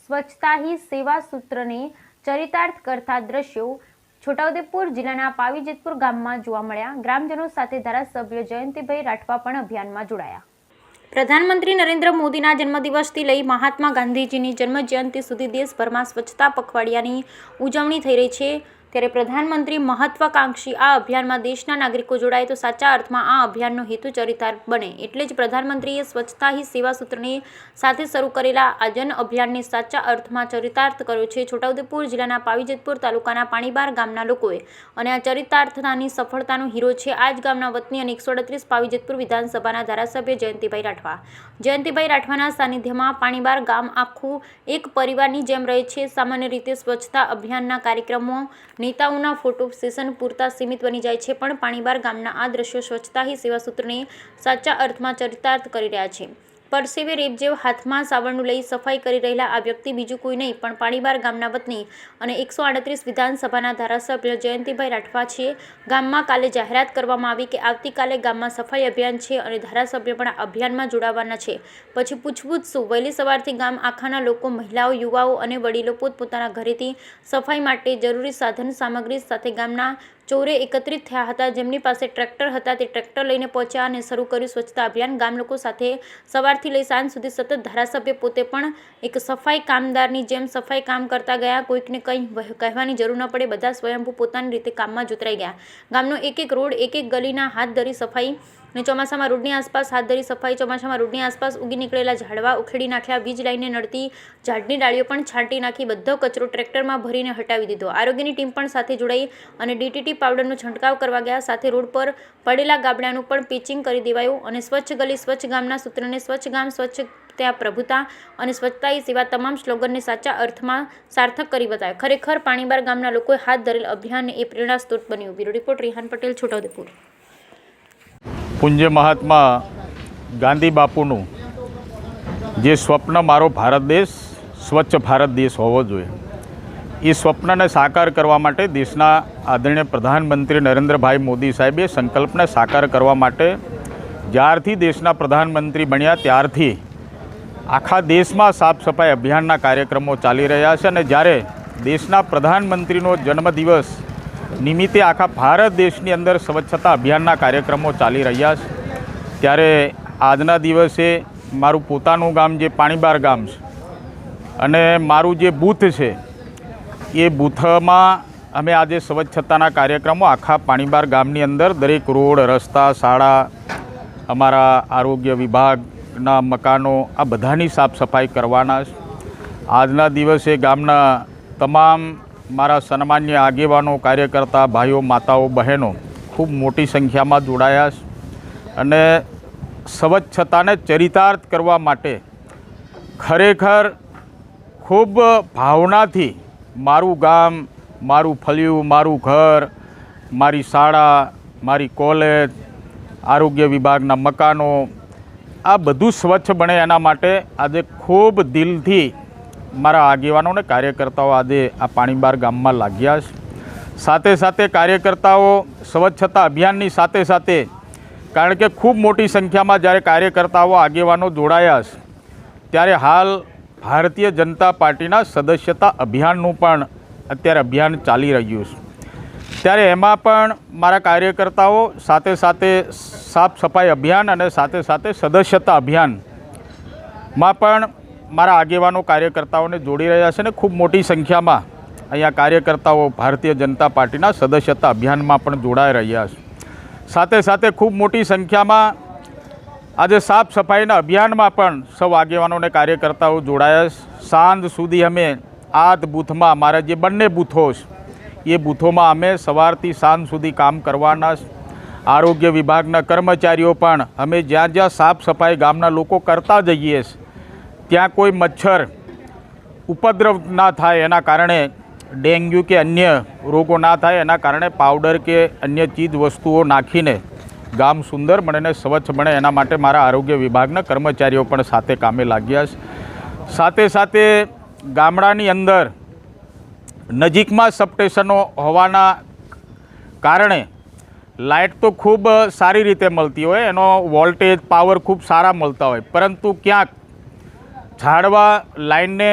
સ્વચ્છતા હી સેવા સૂત્રને ચરિતાર્થ કરતા દ્રશ્યો છોટાઉદેપુર જિલ્લાના પાવીજેતપુર ગામમાં જોવા મળ્યા। ગ્રામજનો સાથે ધારાસભ્ય જયંતિભાઈ રાઠવા પણ અભિયાનમાં જોડાયા। પ્રધાનમંત્રી નરેન્દ્ર મોદીના જન્મદિવસથી લઈ મહાત્મા ગાંધીજીની જન્મજયંતિ સુધી દેશભરમાં સ્વચ્છતા પખવાડિયાની ઉજવણી થઈ રહી છે। ત્યારે પ્રધાનમંત્રી મહત્વાકાંક્ષી આ અભિયાનમાં દેશના નાગરિકો જોડાય તો સાચા અર્થમાં આ અભિયાનનો હેતુ ચરિતાર્થ બને। એટલે જ પ્રધાનમંત્રીએ સ્વચ્છતા હી સેવા સૂત્રની સાથે શરૂ કરેલા આ જન અભિયાનને સાચા અર્થમાં ચરિતાર્થ કર્યો છે। છોટાઉદેપુર જિલ્લાના પાવીજેતપુર તાલુકાના પાણીબાર ગામના લોકોએ અને આ ચરિતાર્થતાની સફળતાનો હીરો છે આ જ ગામના વતની અને 138 પાવીજેતપુર વિધાનસભાના ધારાસભ્ય જયંતિભાઈ રાઠવા। જયંતિભાઈ રાઠવાના સાનિધ્યમાં પાણીબાર ગામ આખું એક પરિવારની જેમ રહે છે। સામાન્ય રીતે સ્વચ્છતા અભિયાનના કાર્યક્રમો નેતાઓના ફોટો સેશન પૂરતા સીમિત બની જાય છે, પણ પાણીબાર ગામના આ દ્રશ્યો સ્વચ્છતા હી સેવા સૂત્રને સાચા અર્થમાં ચરિતાર્થ કરી રહ્યા છે। પરસેવે રેબજેવ હાથમાં સાવરણું લઈ સફાઈ કરી રહેલા આ વ્યક્તિ બીજું કોઈ નહીં પણ પાણીબાર ગામના વતની અને 138 વિધાનસભાના ધારાસભ્ય જયંતિભાઈ રાઠવા છે। ગામમાં કાલે જાહેરાત કરવામાં આવી કે આવતીકાલે ગામમાં સફાઈ અભિયાન છે અને ધારાસભ્ય પણ આ અભિયાનમાં જોડાવાના છે। પછી પૂછપૂછ શું? વહેલી સવારથી ગામ આખાના લોકો, મહિલાઓ, યુવાઓ અને વડીલો પોતપોતાના ઘરેથી સફાઈ માટે જરૂરી સાધન સામગ્રી સાથે ગામના ચોરે એકત્રિત થયા હતા। જેમની પાસે ટ્રેક્ટર હતા તે ટ્રેક્ટર લઈને પહોંચ્યા અને શરૂ કર્યું સ્વચ્છતા અભિયાન। ગામ લોકો સાથે સવારથી લઈ સાંજ સુધી સતત ધારાસભ્ય પોતે પણ એક સફાઈ કામદારની જેમ સફાઈ કામ કરતા ગયા। કોઈકને કંઈ કહેવાની જરૂર ન પડે, બધા સ્વયંભૂ પોતાની રીતે કામમાં જોતરાઈ ગયા। ગામનો એક એક રોડ, એક એક ગલીના હાથ ધરી સફાઈ ને ચોમાસામાં રોડની આસપાસ હાથ ધરી સફાઈ। ચોમાસામાં રોડની આસપાસ ઉગી નીકળેલા ઝાડવા ઉખેડી નાખ્યા। વીજ લાઈને નડતી ઝાડની ડાળીઓ પણ છાંટી નાખી। બધો કચરો ટ્રેક્ટરમાં ભરીને હટાવી દીધો। આરોગ્યની ટીમ પણ સાથે જોડાઈ અને ડીટીટી પાવડરનો છંટકાવ કરવા ગયા। સાથે રોડ પર પડેલા ગાબડાનું પણ પેચિંગ કરી દેવાયું અને સ્વચ્છ ગલી સ્વચ્છ ગામના સૂત્રને સ્વચ્છ ગામ સ્વચ્છ ત્યાં પ્રભુતા અને સ્વચ્છતા હી સેવા તમામ સ્લોગનને સાચા અર્થમાં સાર્થક કરી બતાવ્યા। ખરેખર પાણીબાર ગામના લોકોએ હાથ ધરેલ અભિયાન એ પ્રેરણા સ્ત્રોત બન્યું। Bureau report Rehan Patel, Chhota Udepur. પૂજ્ય મહાત્મા ગાંધી બાપુનું જે સ્વપ્ન મારો ભારત દેશ સ્વચ્છ ભારત દેશ હોવો જોઈએ, એ સ્વપ્નને સાકાર કરવા માટે દેશના આદરણીય પ્રધાનમંત્રી નરેન્દ્રભાઈ મોદી સાહેબે સંકલ્પને સાકાર કરવા માટે જ્યારથી દેશના પ્રધાનમંત્રી બન્યા ત્યારથી આખા દેશમાં સાફ સફાઈ અભિયાનના કાર્યક્રમો ચાલી રહ્યા છે। અને જ્યારે દેશના પ્રધાનમંત્રીનો જન્મદિવસ નિમિત્તે આખા ભારત દેશની અંદર સ્વચ્છતા અભિયાનના કાર્યક્રમો ચાલી રહ્યા છે, ત્યારે આજના દિવસે મારું પોતાનું ગામ જે પાણીબાર ગામ છે અને મારું જે બૂથ છે એ બૂથમાં અમે આજે સ્વચ્છતાના કાર્યક્રમો આખા પાણીબાર ગામની અંદર દરેક રોડ, રસ્તા, શાળા, અમારા આરોગ્ય વિભાગના મકાનો આ બધાની સાફ સફાઈ કરવાના છે। આજના દિવસે ગામના તમામ મારા સન્માન્ય આગેવાનો, કાર્યકર્તા, ભાઈઓ, માતાઓ, બહેનો ખૂબ મોટી સંખ્યામાં જોડાયા છે અને સ્વચ્છતાને ચરિતાર્થ કરવા માટે ખરેખર ખૂબ ભાવનાથી મારું ગામ, મારું ફળિયું, મારું ઘર, મારી શાળા, મારી કોલેજ, આરોગ્ય વિભાગના મકાનો આ બધું સ્વચ્છ બને એના માટે આજે ખૂબ દિલથી મારા આગેવાનો અને કાર્યકર્તાઓ આજે આ પાણીબાર ગામમાં લાગ્યા છે। સાથે સાથે કાર્યકર્તાઓ સ્વચ્છતા અભિયાનની સાથે સાથે, કારણ કે ખૂબ મોટી સંખ્યામાં જ્યારે કાર્યકર્તાઓ આગેવાનો જોડાયા છે ત્યારે હાલ ભારતીય જનતા પાર્ટીના સદસ્યતા અભિયાનનું પણ અત્યારે અભિયાન ચાલી રહ્યું છે। ત્યારે એમાં પણ મારા કાર્યકર્તાઓ સાથે સાથે સાફ સફાઈ અભિયાન અને સાથે સાથે સદસ્યતા અભિયાનમાં પણ મારા આગેવાનો કાર્યકર્તાઓને જોડી રહ્યા છે અને ખૂબ મોટી સંખ્યામાં અહીંયા કાર્યકર્તાઓ ભારતીય જનતા પાર્ટીના સદસ્યતા અભિયાનમાં પણ જોડાઈ રહ્યા છે। સાથે સાથે ખૂબ મોટી સંખ્યામાં આજે સાફ સફાઈના અભિયાનમાં પણ સૌ આગેવાનો અને કાર્યકર્તાઓ જોડાયા છે। સાંજ સુધી અમે આ બૂથમાં મારા જે બંને બૂથો છે એ બૂથોમાં અમે સવારથી સાંજ સુધી કામ કરવાના છે। આરોગ્ય વિભાગના કર્મચારીઓ પણ અમે જ્યાં જ્યાં સાફ સફાઈ ગામના લોકો કરતા જઈએ છીએ ત્યાં કોઈ મચ્છર ઉપદ્રવ ના થાય એના કારણે, ડેન્ગ્યુ કે અન્ય રોગો ના થાય એના કારણે પાવડર કે અન્ય ચીજ વસ્તુઓ નાખીને ગામ સુંદર બને ને સ્વચ્છ બને એના માટે મારા આરોગ્ય વિભાગના કર્મચારીઓ પણ સાથે કામે લાગ્યા છે। સાથે સાથે ગામડાની અંદર નજીકમાં સબસ્ટેશનો હોવાના કારણે લાઇટ તો ખૂબ સારી રીતે મળતી હોય, એનો વોલ્ટેજ, પાવર ખૂબ સારા મળતા હોય, પરંતુ ક્યાંક ઝાડવા લાઇનને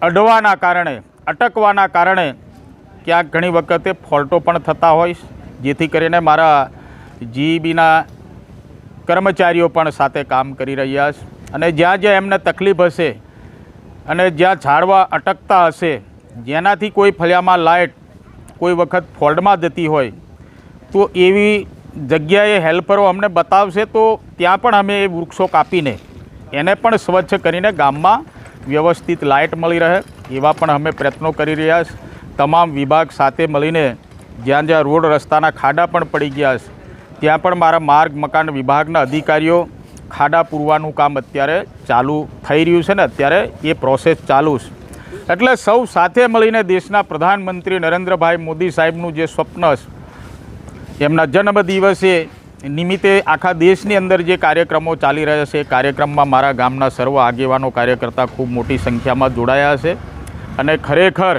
અડવાના કારણે, અટકવાના કારણે ક્યાંક ઘણી વખતે ફોલ્ટો પણ થતા હોય, જેથી કરીને મારા જીઈબીના કર્મચારીઓ પણ સાથે કામ કરી રહ્યા છે અને જ્યાં જ્યાં એમને તકલીફ હશે અને જ્યાં ઝાડવા અટકતા હશે, જેનાથી કોઈ ફળિયામાં લાઇટ કોઈ વખત ફોલ્ટમાં જતી હોય તો એવી જગ્યાએ હેલ્પરો અમને બતાવશે તો ત્યાં પણ અમે એ વૃક્ષો કાપીને એને પણ સ્વચ્છ કરીને ગામમાં વ્યવસ્થિત લાઇટ મળી રહે એવા પણ અમે પ્રયત્નો કરી રહ્યા છે. તમામ વિભાગ સાથે મળીને જ્યાં જ્યાં રોડ રસ્તાના ખાડા પણ પડી ગયા છે ત્યાં પણ મારા માર્ગ મકાન વિભાગના અધિકારીઓ ખાડા પૂરવાનું કામ અત્યારે ચાલુ થઈ રહ્યું છે ને અત્યારે એ પ્રોસેસ ચાલુ છે. એટલે સૌ સાથે મળીને દેશના પ્રધાનમંત્રી નરેન્દ્રભાઈ મોદી સાહેબનું જે સ્વપ્ન છે એમના જન્મદિવસે નિમિત્તે આખા દેશની અંદર જે કાર્યક્રમો ચાલી રહ્યા છે એ કાર્યક્રમમાં મારા ગામના સર્વ આગેવાનો કાર્યકર્તા ખૂબ મોટી સંખ્યામાં જોડાયા છે અને ખરેખર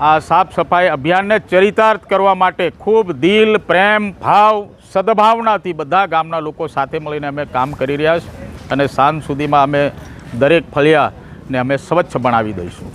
આ સાફ સફાઈ અભિયાનને ચરિતાર્થ કરવા માટે ખૂબ દિલ, પ્રેમ, ભાવ, સદભાવનાથી બધા ગામના લોકો સાથે મળીને અમે કામ કરી રહ્યા છીએ અને સાંજ સુધીમાં અમે દરેક ફળિયાને અમે સ્વચ્છ બનાવી દઈશું.